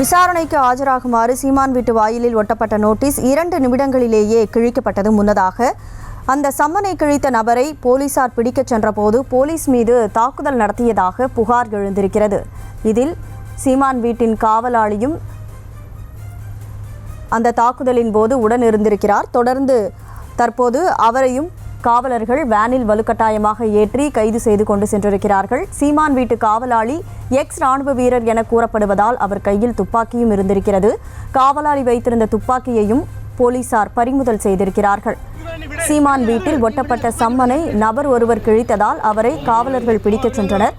விசாரணைக்கு ஆஜராகுமாறு சீமான் வீட்டு வாயிலில் ஒட்டப்பட்ட நோட்டீஸ் 2 நிமிடங்களிலேயே கிழிக்கப்பட்டது. முன்னதாக அந்த சம்மனை கிழித்த நபரை போலீசார் பிடிக்கச் சென்றபோது போலீஸ் மீது தாக்குதல் நடத்தியதாக புகார் எழுந்திருக்கிறது. இதில் சீமான் வீட்டின் காவலாளியும் அந்த தாக்குதலின் போது உடன் இருந்திருக்கிறார். தொடர்ந்து தற்போது அவரையும் காவலர்கள் வேனில் வலுக்கட்டாயமாக ஏற்றி கைது செய்து கொண்டு சென்றிருக்கிறார்கள். சீமான் வீட்டு காவலாளி எக்ஸ் ராணுவ வீரர் என கூறப்படுவதால் அவர் கையில் துப்பாக்கியும் இருந்திருக்கிறது. காவலாளி வைத்திருந்த துப்பாக்கியையும் போலீசார் பறிமுதல் செய்திருக்கிறார்கள். சீமான் வீட்டில் ஒட்டப்பட்ட சம்மனை நபர் ஒருவர் கிழித்ததால் அவரை காவலர்கள் பிடிக்கச் சென்றனர்.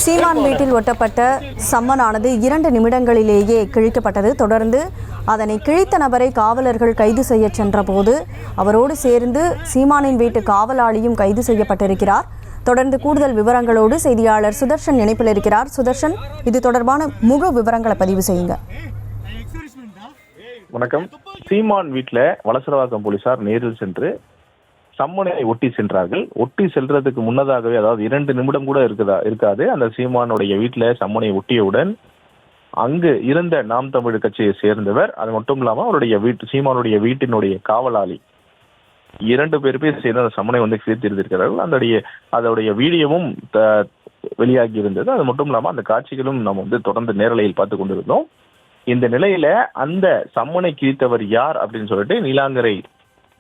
சீமான் வீட்டில் ஒட்டப்பட்ட சம்மனானது 2 நிமிடங்களிலேயே கிழிக்கப்பட்டது. தொடர்ந்து அதனை கிழித்த நபரை காவலர்கள் கைது செய்ய சென்றபோது அவரோடு சேர்ந்து சீமானின் வீட்டு காவலாளியும் கைது செய்யப்பட்டிருக்கிறார். தொடர்ந்து கூடுதல் விவரங்களோடு செய்தியாளர் சுதர்ஷன் இணைப்பில் இருக்கிறார். சுதர்ஷன், இது தொடர்பான முழு விவரங்களை பதிவு செய்யுங்க. வணக்கம். சீமான் வீட்டில் வலசரவாக்கம் போலீசார் நேரில் சென்று சம்மனை ஒட்டி சென்றார்கள். ஒட்டி செல்றதுக்கு முன்னதாகவே, அதாவது 2 நிமிடம் கூட இருக்காது, அந்த சீமானுடைய வீட்டில் சம்மனை ஒட்டியவுடன் அங்கு இருந்த நாம் தமிழ் கட்சியை சேர்ந்தவர், அது மட்டும் இல்லாமல் அவருடைய சீமானுடைய வீட்டினுடைய காவலாளி 2 பேருமே சேர்ந்து அந்த சம்மனை கிழித்திருந்திருக்கிறார்கள். அதோடைய வீடியோவும் வெளியாகி இருந்தது. அது மட்டும் இல்லாமல் அந்த காட்சிகளும் நம்ம தொடர்ந்து நேரலையில் பார்த்து கொண்டிருந்தோம். இந்த நிலையில அந்த சம்மனை கிழித்தவர் யார் அப்படின்னு சொல்லிட்டு நீலாங்கரை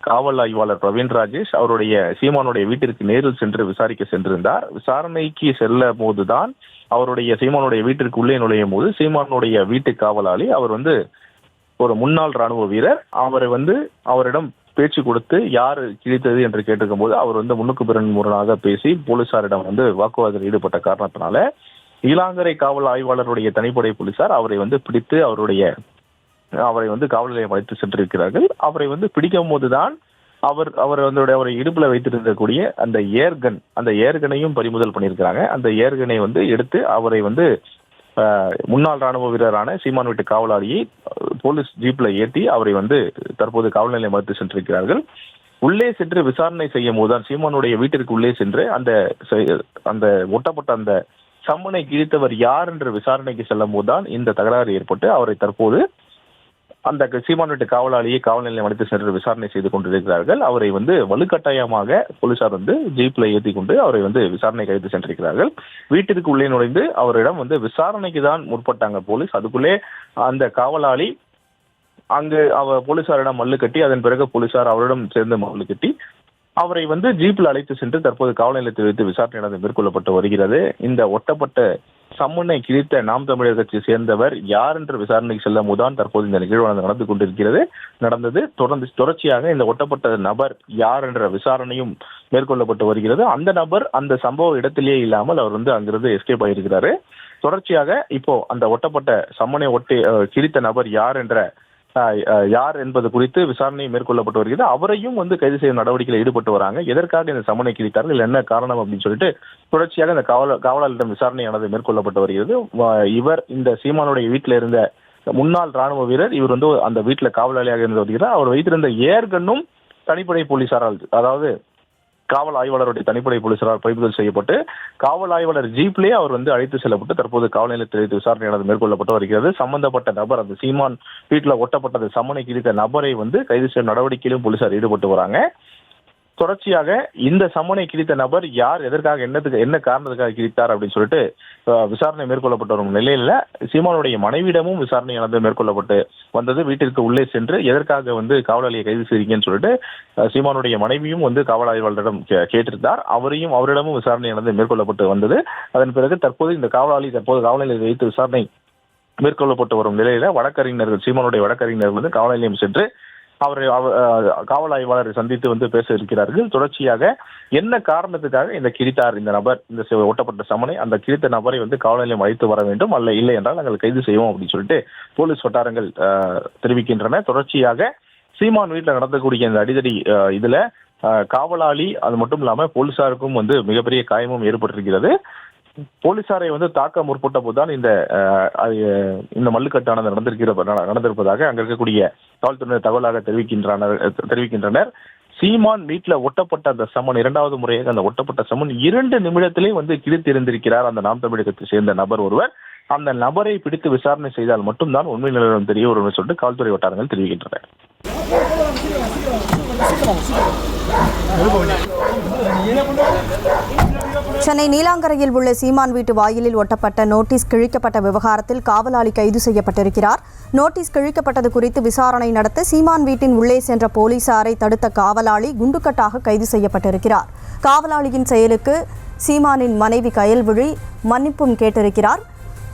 காவல் ஆய்வாளர் பிரவீன் ராஜேஷ் அவருடைய சீமானுடைய வீட்டிற்கு நேரில் சென்று விசாரிக்க சென்றிருந்தார். விசாரணைக்கு செல்ல போதுதான் அவருடைய சீமானுடைய வீட்டிற்கு உள்ளே நுழையும் போது சீமானுடைய வீட்டு காவலாளி அவர் ஒரு முன்னாள் ராணுவ வீரர், அவரிடம் பேச்சு கொடுத்து யார் கிழித்தது என்று கேட்டிருக்கும் போது அவர் முன்னுக்கு பிறன் முரணாக பேசி போலீசாரிடம் வாக்குவாதத்தில் ஈடுபட்ட காரணத்தினால நீலாங்கரை காவல் ஆய்வாளருடைய தனிப்படை போலீசார் அவரை பிடித்து அவரை காவல் நிலையம் அழைத்து சென்றிருக்கிறார்கள். அவரை பிடிக்கும் போதுதான் அவரை இடுப்புல வைத்திருக்கக்கூடிய அந்த ஏர்கனையும் பறிமுதல் பண்ணியிருக்கிறாங்க. அந்த ஏர்கனை எடுத்து அவரை முன்னாள் ராணுவ வீரரான சீமான் வீட்டு காவலாளியை போலீஸ் ஜீப்ல ஏற்றி அவரை தற்போது காவல் நிலையம் அழைத்து சென்றிருக்கிறார்கள். உள்ளே சென்று விசாரணை செய்யும் போதுதான் சீமானுடைய வீட்டிற்கு உள்ளே சென்று அந்த ஒட்டப்பட்ட அந்த சம்மனை கிழித்தவர் யார் என்ற விசாரணைக்கு செல்லும் போதுதான் இந்த தகராறு ஏற்பட்டு அவரை தற்போது அந்த சீமான் வீட்டு காவலாளியை காவல் நிலையம் அழைத்து சென்று விசாரணை செய்து கொண்டிருக்கிறார்கள். அவரை வலுக்கட்டாயமாக போலீசார் ஜீப்ல ஏற்றி கொண்டு அவரை விசாரணை கைது சென்றிருக்கிறார்கள். வீட்டிற்கு உள்ளே நுழைந்து அவரிடம் விசாரணைக்கு தான் முற்பட்டாங்க போலீஸ். அதுக்குள்ளே அந்த காவலாளி அங்கு போலீசாரிடம் மல்லு கட்டி, அதன் பிறகு போலீசார் அவரிடம் சேர்ந்து மல்லு கட்டி அவரை ஜீப்பில் அழைத்து சென்று தற்போது காவல் நிலையத்தில் வைத்து விசாரணை மேற்கொள்ளப்பட்டு வருகிறது. இந்த ஒட்டப்பட்ட சம்மனை கிழித்த நாம் தமிழர் கட்சியை சேர்ந்தவர் யார் என்ற விசாரணைக்கு செல்லும் போதுதான் தற்போது இந்த நிகழ்வானது நடந்தது. தொடர்ச்சியாக இந்த ஒட்டப்பட்ட நபர் யார் என்ற விசாரணையும் மேற்கொள்ளப்பட்டு வருகிறது. அந்த நபர் அந்த சம்பவ இடத்திலேயே இல்லாமல் அவர் அங்கிருந்து எஸ்கேப் ஆகியிருக்கிறாரு. தொடர்ச்சியாக இப்போ அந்த ஒட்டப்பட்ட சம்மனை கிழித்த நபர் யார் என்பது குறித்து விசாரணை மேற்கொள்ளப்பட்டு வருகிறது. அவரையும் கைது செய்யும் நடவடிக்கையில் ஈடுபட்டு வராங்க. எதற்காக இந்த சம்மனை கிழித்தார்கள், என்ன காரணம் அப்படின்னு சொல்லிட்டு தொடர்ச்சியாக இந்த காவலாளரிடம் விசாரணையானது மேற்கொள்ளப்பட்டு வருகிறது. இந்த சீமானுடைய வீட்டில் இருந்த முன்னாள் ராணுவ வீரர், இவர் அந்த வீட்டில் காவலாளியாக இருந்து வருகிறார். அவர் வைத்திருந்த ஏர்கன்னும் தனிப்படை போலீசாரால், அதாவது காவல் ஆய்வாளருடைய தனிப்படை போலீசாரால் பறிமுதல் செய்யப்பட்டு காவல் ஆய்வாளர் ஜீப்லேயே அவர் அழைத்து செல்லப்பட்டு தற்போது காவல் நிலையத்தில் வைத்து விசாரணையானது மேற்கொள்ளப்பட்டு வருகிறது. சம்பந்தப்பட்ட நபர், அந்த சீமான் வீட்டில் ஒட்டப்பட்டது சம்மனை கிழித்த நபரை கைது செய்யும் நடவடிக்கையிலும் போலீசார் ஈடுபட்டு வராங்க. தொடர்ச்சியாக இந்த சம்மனை கிழித்த நபர் யார், எதற்காக, என்ன காரணத்துக்காக கிழித்தார் அப்படின்னு சொல்லிட்டு விசாரணை மேற்கொள்ளப்பட்டு வரும் நிலையில சீமானுடைய மனைவியிடமும் விசாரணையானது மேற்கொள்ளப்பட்டு வந்தது. வீட்டிற்கு உள்ளே சென்று எதற்காக காவலாளியை கைது செய்றீங்கன்னு சொல்லிட்டு சீமானுடைய மனைவியும் காவல் ஆய்வாளரிடம் கேட்டிருந்தார். அவரிடமும் விசாரணையானது மேற்கொள்ளப்பட்டு வந்தது. அதன் பிறகு தற்போது இந்த காவலாளி காவல் நிலையத்தில் வைத்து விசாரணை மேற்கொள்ளப்பட்டு வரும் நிலையில சீமானுடைய வழக்கறிஞர்கள் காவல் நிலையம் சென்று காவல் ஆய்வாளரை சந்தித்து பேச இருக்கிறார்கள். தொடர்ச்சியாக என்ன காரணத்துக்காக இந்த கிழித்தார் இந்த நபர், இந்த ஒட்டப்பட்ட சமனை, அந்த கிழித்த நபரை காவல் நிலையம் அழைத்து வர வேண்டும், அல்ல இல்லை என்றால் நாங்கள் கைது செய்வோம் அப்படின்னு சொல்லிட்டு போலீஸ் வட்டாரங்கள் தெரிவிக்கின்றன. தொடர்ச்சியாக சீமான் வீட்டில் நடந்தக்கூடிய இந்த அடிதடி இதுல காவலாளி அது மட்டும் இல்லாம போலீசாருக்கும் மிகப்பெரிய காயமும் ஏற்பட்டிருக்கிறது. போலீசாரை தாக்க முற்பட்ட போதுதான் இந்த மல்லுக்கட்டானது நடந்திருப்பதாக அங்க இருக்கக்கூடிய காவல்துறையினர் தகவலாக தெரிவிக்கின்றனர். சீமான் வீட்டுல ஒட்டப்பட்ட அந்த சமன், இரண்டாவது முறையாக அந்த ஒட்டப்பட்ட சமன் 2 நிமிடத்திலே கிழித்திருந்திருக்கிறார் அந்த நாம் தமிழகத்தை சேர்ந்த நபர் ஒருவர். அந்த நபரை பிடித்து விசாரணை செய்தால் மட்டும்தான் உண்மை நிலவரம் தெரிய வரும் சொல்லிட்டு காவல்துறை வட்டாரங்கள் தெரிவிக்கின்றன. சென்னை நீலாங்கரையில் உள்ள சீமான் வீட்டு வாயிலில் ஒட்டப்பட்ட நோட்டீஸ் கிழிக்கப்பட்ட விவகாரத்தில் காவலாளி கைது செய்யப்பட்டிருக்கிறார். நோட்டீஸ் கிழிக்கப்பட்டது குறித்து விசாரணை நடத்த சீமான் வீட்டின் உள்ளே சென்ற போலீசாரை தடுத்த காவலாளி குண்டுக்கட்டாக கைது செய்யப்பட்டிருக்கிறார். காவலாளியின் செயலுக்கு சீமானின் மனைவி கயல்விழி மன்னிப்பும் கேட்டிருக்கிறார்.